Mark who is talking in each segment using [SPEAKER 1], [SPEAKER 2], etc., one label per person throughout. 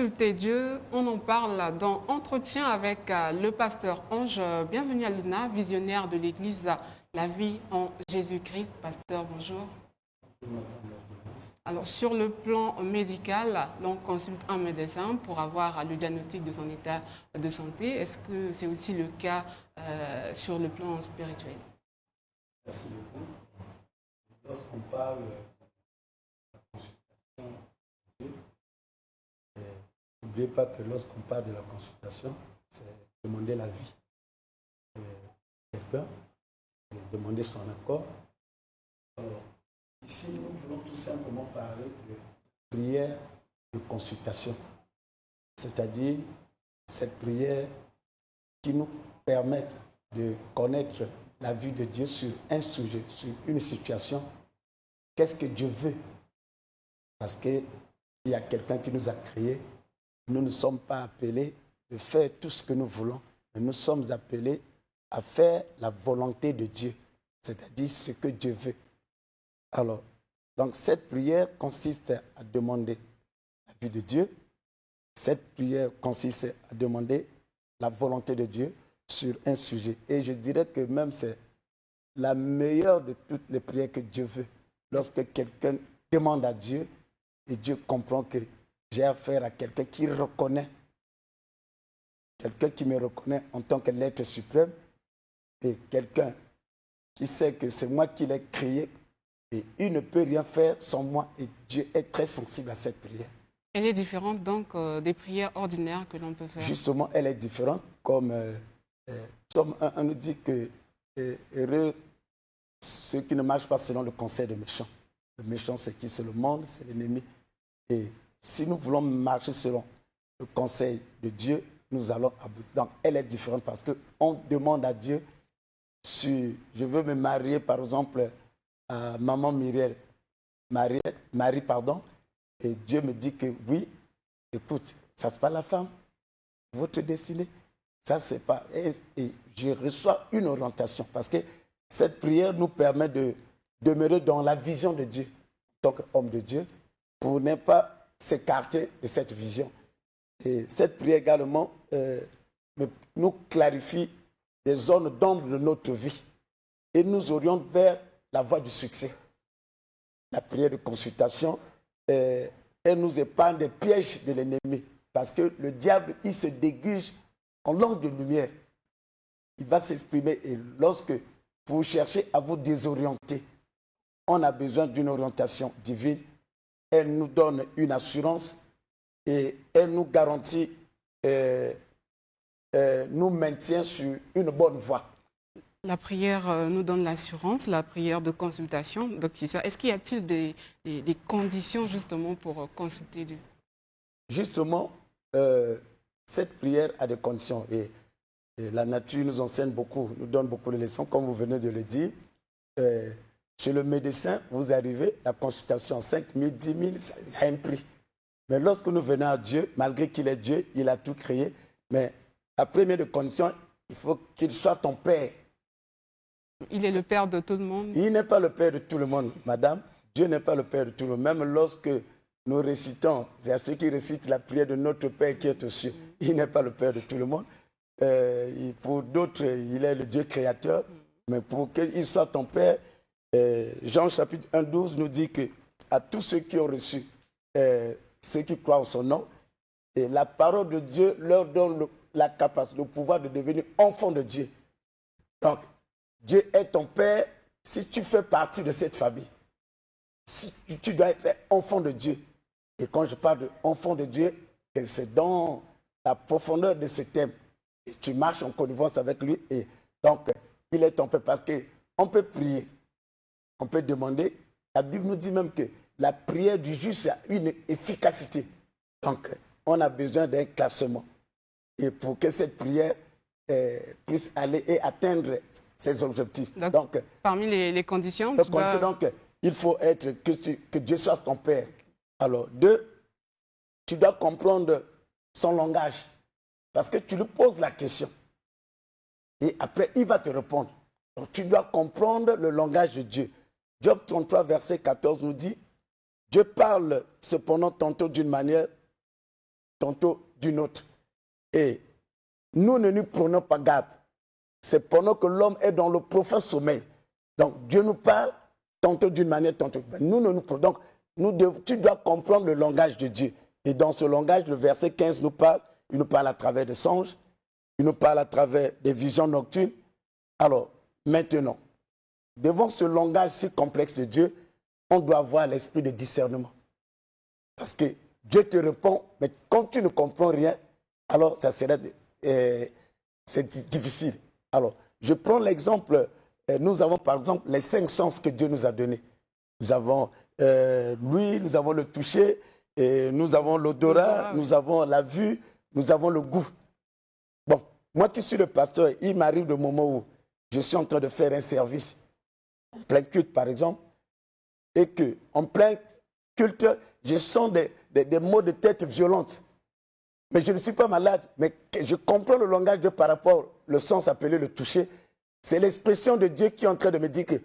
[SPEAKER 1] Consulter Dieu, on en parle dans Entretien avec le pasteur Ange. Bienvenue à Luna, visionnaire de l'Église La Vie en Jésus-Christ. Pasteur, bonjour. Alors, sur le plan médical, l'on consulte un médecin pour avoir le diagnostic de son état de santé. Est-ce que c'est aussi le cas sur le plan spirituel?
[SPEAKER 2] Merci beaucoup. Lorsqu'on parle de la consultation de Dieu, n'oubliez pas que lorsqu'on parle de la consultation, c'est demander la vie de quelqu'un, demander son accord. Alors, ici, nous voulons tout simplement parler de prière de consultation, c'est-à-dire cette prière qui nous permet de connaître la vue de Dieu sur un sujet, sur une situation. Qu'est-ce que Dieu veut? Parce qu'il y a quelqu'un qui nous a créés. Nous ne sommes pas appelés de faire tout ce que nous voulons, mais nous sommes appelés à faire la volonté de Dieu, c'est-à-dire ce que Dieu veut. Alors, donc cette prière consiste à demander la vue de Dieu. Cette prière consiste à demander la volonté de Dieu sur un sujet. Et je dirais que même c'est la meilleure de toutes les prières que Dieu veut. Lorsque quelqu'un demande à Dieu, et Dieu comprend que j'ai affaire à quelqu'un qui reconnaît, quelqu'un qui me reconnaît en tant que l'être suprême, et quelqu'un qui sait que c'est moi qui l'ai créé, et il ne peut rien faire sans moi, et Dieu est très sensible à cette prière.
[SPEAKER 1] Elle est différente donc des prières ordinaires que l'on peut faire.
[SPEAKER 2] Justement, elle est différente, comme Somme 1 nous dit que heureux ceux qui ne marchent pas selon le conseil des méchants. Le méchant, c'est qui? C'est le monde, c'est l'ennemi. Et si nous voulons marcher selon le conseil de Dieu, nous allons aboutir. Donc, elle est différente parce qu'on demande à Dieu si je veux me marier, par exemple, à maman Marie, pardon, et Dieu me dit que oui, écoute, ça c'est pas la femme, votre destinée, ça c'est pas. Et je reçois une orientation parce que cette prière nous permet de demeurer dans la vision de Dieu en tant qu'homme de Dieu pour ne pas s'écarter de cette vision. Et cette prière également nous clarifie les zones d'ombre de notre vie et nous oriente vers la voie du succès. La prière de consultation, elle nous épargne des pièges de l'ennemi parce que le diable, il se dégage en langue de lumière. Il va s'exprimer et lorsque vous cherchez à vous désorienter, on a besoin d'une orientation divine. Elle nous donne une assurance et elle nous garantit, nous maintient sur une bonne voie.
[SPEAKER 1] La prière nous donne l'assurance, la prière de consultation. Donc, est-ce qu'il y a-t-il des conditions justement pour consulter Dieu? Justement,
[SPEAKER 2] cette prière a des conditions et la nature nous enseigne beaucoup, nous donne beaucoup de leçons, comme vous venez de le dire. Chez le médecin, vous arrivez, la consultation 5 000, 10 000, ça a un prix. Mais lorsque nous venons à Dieu, malgré qu'il est Dieu, il a tout créé, mais la première des conditions, il faut qu'il soit ton Père.
[SPEAKER 1] Il est le Père de tout le monde.
[SPEAKER 2] Il n'est pas le Père de tout le monde, madame. Dieu n'est pas le Père de tout le monde. Même lorsque nous récitons, c'est à ceux qui récitent la prière de notre Père qui est aux cieux. Il n'est pas le Père de tout le monde. Pour d'autres, il est le Dieu créateur. Mais pour qu'il soit ton Père, Jean chapitre 1, 12 nous dit que à tous ceux qui ont reçu, ceux qui croient en son nom, et la parole de Dieu leur donne la capacité, le pouvoir de devenir enfants de Dieu. Donc, Dieu est ton Père si tu fais partie de cette famille. Si tu dois être enfant de Dieu. Et quand je parle d'enfant de Dieu, c'est dans la profondeur de ce thème. Et tu marches en connivence avec lui. Et donc, il est ton Père parce qu'on peut prier. On peut demander. La Bible nous dit même que la prière du juste a une efficacité. Donc, on a besoin d'un classement. Et pour que cette prière puisse aller et atteindre ses objectifs.
[SPEAKER 1] Donc parmi les conditions,
[SPEAKER 2] donc, il faut être que Dieu soit ton Père. Alors, 2, tu dois comprendre son langage. Parce que tu lui poses la question. Et après, il va te répondre. Donc, tu dois comprendre le langage de Dieu. Job 33, verset 14 nous dit, Dieu parle cependant tantôt d'une manière, tantôt d'une autre. Et nous ne nous prenons pas garde. C'est pendant que l'homme est dans le profond sommeil. Donc Dieu nous parle tantôt d'une manière, tantôt. Nous ne nous prenons. Donc, tu dois comprendre le langage de Dieu. Et dans ce langage, le verset 15 nous parle. Il nous parle à travers des songes. Il nous parle à travers des visions nocturnes. Alors, maintenant, devant ce langage si complexe de Dieu, on doit avoir l'esprit de discernement. Parce que Dieu te répond, mais quand tu ne comprends rien, alors ça serait c'est difficile. Alors, je prends l'exemple, nous avons par exemple les 5 sens que Dieu nous a donnés. Nous avons l'ouïe, nous avons le toucher, et nous avons l'odorat, nous avons la vue, nous avons le goût. Bon, moi qui suis le pasteur, il m'arrive le moment où je suis en train de faire un service, en plein culte par exemple, et qu'en plein culte, je sens des maux de tête violentes. Mais je ne suis pas malade, mais je comprends le langage de par rapport au sens appelé le toucher. C'est l'expression de Dieu qui est en train de me dire que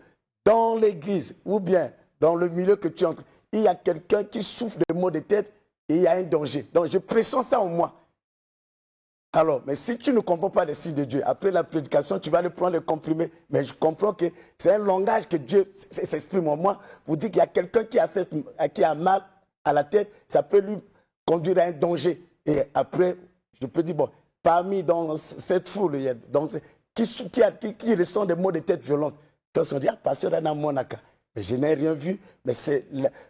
[SPEAKER 2] dans l'église, ou bien dans le milieu que tu entres, il y a quelqu'un qui souffre de maux de tête et il y a un danger. Donc je pressens ça en moi. Alors, mais si tu ne comprends pas les signes de Dieu, après la prédication, tu vas le prendre, le comprimer. Mais je comprends que c'est un langage que Dieu s'exprime en moi. Vous dites qu'il y a quelqu'un qui a mal à la tête, ça peut lui conduire à un danger. Et après, je peux dire, bon, parmi dans cette foule, il y a, qui ressent des maux de tête violents. Quand on dit, ah, pasteur Anna Monaka, mais je n'ai rien vu, mais c'est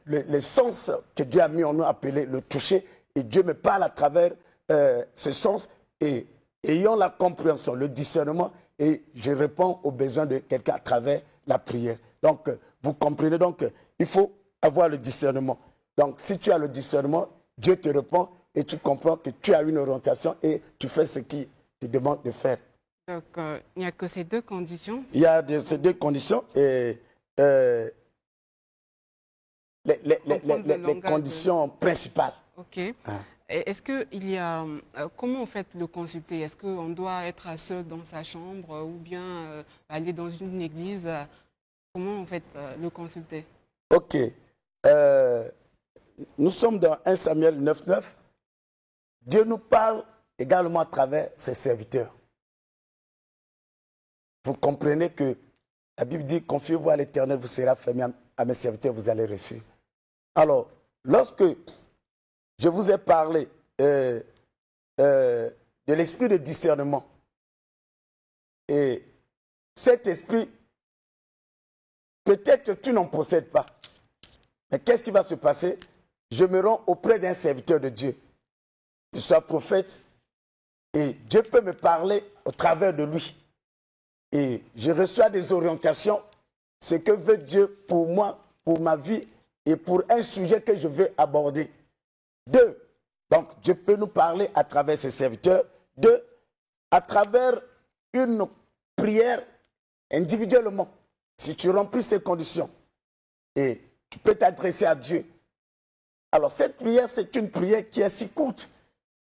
[SPEAKER 2] le sens que Dieu a mis en nous, appelé le toucher. Et Dieu me parle à travers ce sens. Et ayant la compréhension, le discernement, et je réponds aux besoins de quelqu'un à travers la prière. Donc, vous comprenez, donc, il faut avoir le discernement. Donc, si tu as le discernement, Dieu te répond et tu comprends que tu as une orientation et tu fais ce qu'il te demande de faire.
[SPEAKER 1] Donc, il n'y a que ces 2 conditions.
[SPEAKER 2] Il y a ces 2 conditions et les conditions principales.
[SPEAKER 1] OK. Est-ce qu'il y a... comment en fait le consulter? Est-ce qu'on doit être seul dans sa chambre ou bien aller dans une église? Comment en fait le consulter?
[SPEAKER 2] OK. Nous sommes dans 1 Samuel 9,9. Dieu nous parle également à travers ses serviteurs. Vous comprenez que la Bible dit, confiez-vous à l'Éternel, vous serez fermé à mes serviteurs, vous allez reçu. Alors, lorsque je vous ai parlé de l'esprit de discernement, et cet esprit, peut-être que tu n'en possèdes pas, mais qu'est-ce qui va se passer? Je me rends auprès d'un serviteur de Dieu. Je suis prophète, et Dieu peut me parler au travers de lui. Et je reçois des orientations, ce que veut Dieu pour moi, pour ma vie et pour un sujet que je veux aborder. 2, donc Dieu peut nous parler à travers ses serviteurs. 2, à travers une prière individuellement. Si tu remplis ces conditions et tu peux t'adresser à Dieu. Alors cette prière, c'est une prière qui est si courte.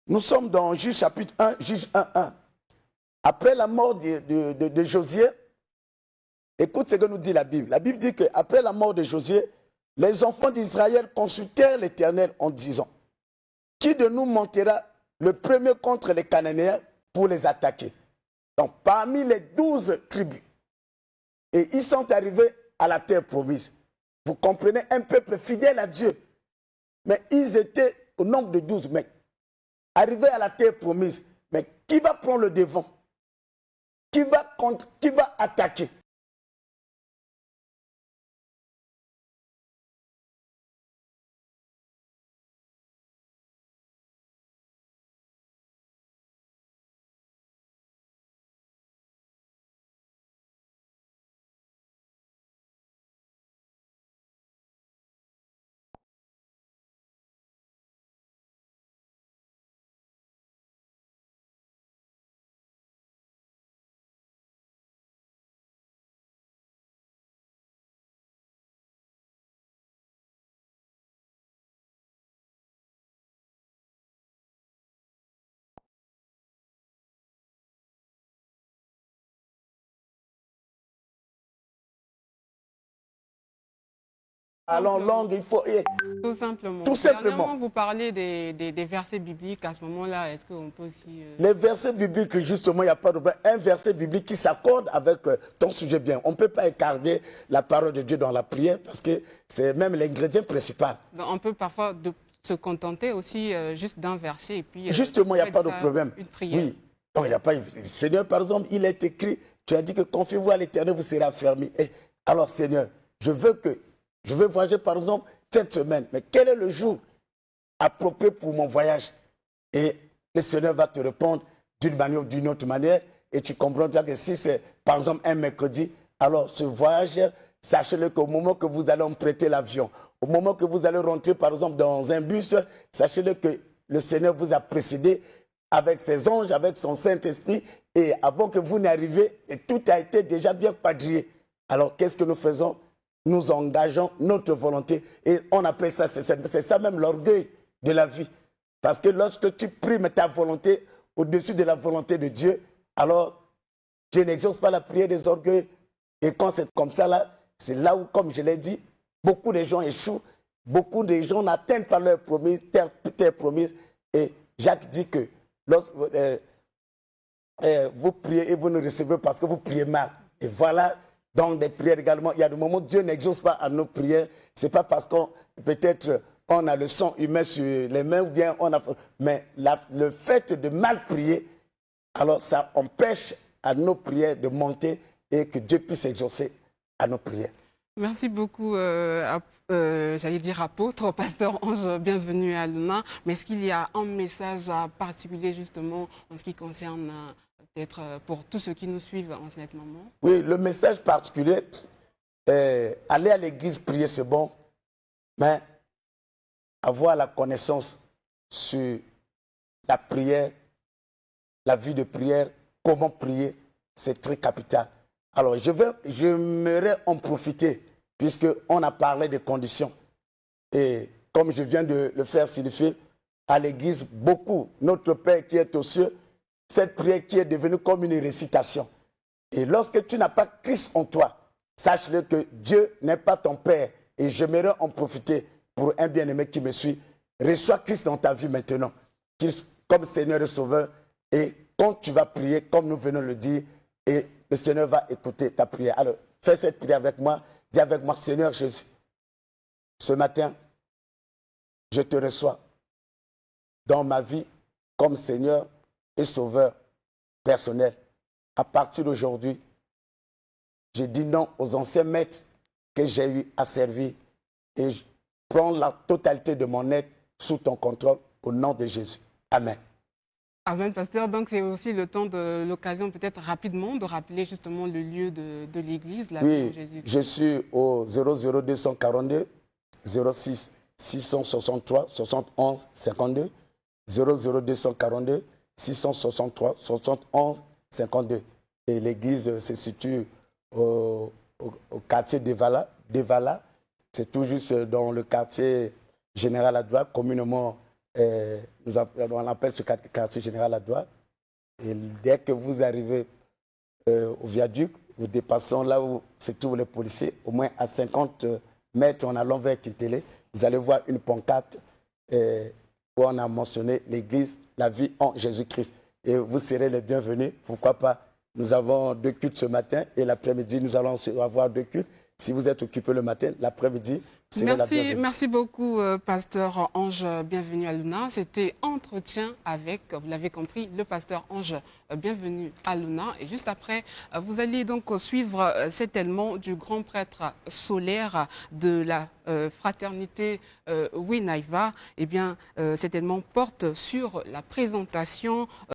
[SPEAKER 2] Nous sommes dans Juge chapitre 1, Juge 1:1. Après la mort de Josué, écoute ce que nous dit la Bible. La Bible dit qu'après la mort de Josué, les enfants d'Israël consultèrent l'Éternel en disant, qui de nous montera le premier contre les Cananéens pour les attaquer? Donc parmi les 12 tribus, et ils sont arrivés à la terre promise. Vous comprenez, un peuple fidèle à Dieu. Mais ils étaient au nombre de 12, mais arrivés à la terre promise. Mais qui va prendre le devant? Qui va attaquer? parlons langue, il faut...
[SPEAKER 1] Tout simplement.
[SPEAKER 2] Tout simplement.
[SPEAKER 1] Dernièrement, vous parlez des versets bibliques. À ce moment-là, est-ce qu'on peut aussi...
[SPEAKER 2] Les versets bibliques, justement, il n'y a pas de problème. Un verset biblique qui s'accorde avec ton sujet bien. On ne peut pas écarter la parole de Dieu dans la prière parce que c'est même l'ingrédient principal.
[SPEAKER 1] Donc, on peut parfois se contenter aussi juste d'un verset et puis...
[SPEAKER 2] justement, il n'y a pas de problème.
[SPEAKER 1] Une prière.
[SPEAKER 2] Oui. Non, il n'y a pas... Seigneur, par exemple, il est écrit, tu as dit que confiez-vous à l'Éternel, vous serez affermis. Alors, Seigneur, je veux voyager, par exemple, cette semaine. Mais quel est le jour approprié pour mon voyage? Et le Seigneur va te répondre d'une manière ou d'une autre manière. Et tu comprendras que si c'est, par exemple, un mercredi, alors ce voyage, sachez-le qu'au moment que vous allez emprunter l'avion, au moment que vous allez rentrer, par exemple, dans un bus, sachez-le que le Seigneur vous a précédé avec ses anges, avec son Saint-Esprit. Et avant que vous n'arriviez, tout a été déjà bien quadrillé. Alors, qu'est-ce que nous faisons? Nous engageons notre volonté. Et on appelle ça, c'est ça même l'orgueil de la vie. Parce que lorsque tu primes ta volonté au-dessus de la volonté de Dieu, alors Dieu n'exauce pas la prière des orgueils. Et quand c'est comme ça, là, c'est là où, comme je l'ai dit, beaucoup de gens échouent. Beaucoup de gens n'atteignent pas leur promise, terre promise. Et Jacques dit que lorsque vous priez et vous ne recevez parce que vous priez mal. Et voilà, dans des prières également, il y a des moments où Dieu n'exauce pas à nos prières. Ce n'est pas parce qu'on peut-être on a le sang humain sur les mains ou bien on a... Mais le fait de mal prier, alors ça empêche à nos prières de monter et que Dieu puisse exaucer à nos prières.
[SPEAKER 1] Merci beaucoup, j'allais dire apôtre, pasteur Ange, bienvenue à Luna. Mais est-ce qu'il y a un message particulier justement en ce qui concerne peut-être pour tous ceux qui nous suivent en ce moment?
[SPEAKER 2] Oui, le message particulier, aller à l'église prier c'est bon, mais avoir la connaissance sur la prière, la vie de prière, comment prier, c'est très capital. Alors, j'aimerais en profiter, puisqu'on a parlé des conditions. Et comme je viens de le faire signifier, à l'église, beaucoup, notre Père qui est aux cieux, cette prière qui est devenue comme une récitation. Et lorsque tu n'as pas Christ en toi, sache-le que Dieu n'est pas ton Père. Et j'aimerais en profiter pour un bien-aimé qui me suit. Reçois Christ dans ta vie maintenant, comme Seigneur et Sauveur. Et quand tu vas prier, comme nous venons de le dire, et le Seigneur va écouter ta prière. Alors, fais cette prière avec moi. Dis avec moi, Seigneur Jésus, ce matin, je te reçois dans ma vie comme Seigneur et Sauveur personnel. À partir d'aujourd'hui, je dis non aux anciens maîtres que j'ai eu à servir et je prends la totalité de mon être sous ton contrôle au nom de Jésus. Amen.
[SPEAKER 1] Amen, pasteur. Donc, c'est aussi le temps de l'occasion, peut-être rapidement, de rappeler justement le lieu de l'église, la vie de Jésus.
[SPEAKER 2] Je suis au 00242 06 663 71 52. 00242 663 71 52. Et l'église se situe au quartier d'Evala. C'est tout juste dans le quartier Général Adoua, communément, on appelle ce quartier Général Adoua. Et dès que vous arrivez au viaduc, vous dépassons là où se trouvent les policiers, au moins à 50 mètres en allant vers Kintélé, vous allez voir une pancarte où on a mentionné l'église, la vie en Jésus-Christ. Et vous serez les bienvenus. Pourquoi pas? Nous avons 2 cultes ce matin et l'après-midi, nous allons avoir 2 cultes. Si vous êtes occupé le matin, l'après-midi, c'est la bienvenue.
[SPEAKER 1] Merci beaucoup, pasteur Ange. Bienvenue à Luna. C'était Entretien avec, vous l'avez compris, le pasteur Ange. Bienvenue à Luna. Et juste après, vous allez donc suivre cet élément du grand prêtre solaire de la fraternité Winaiva. Eh bien, cet élément porte sur la présentation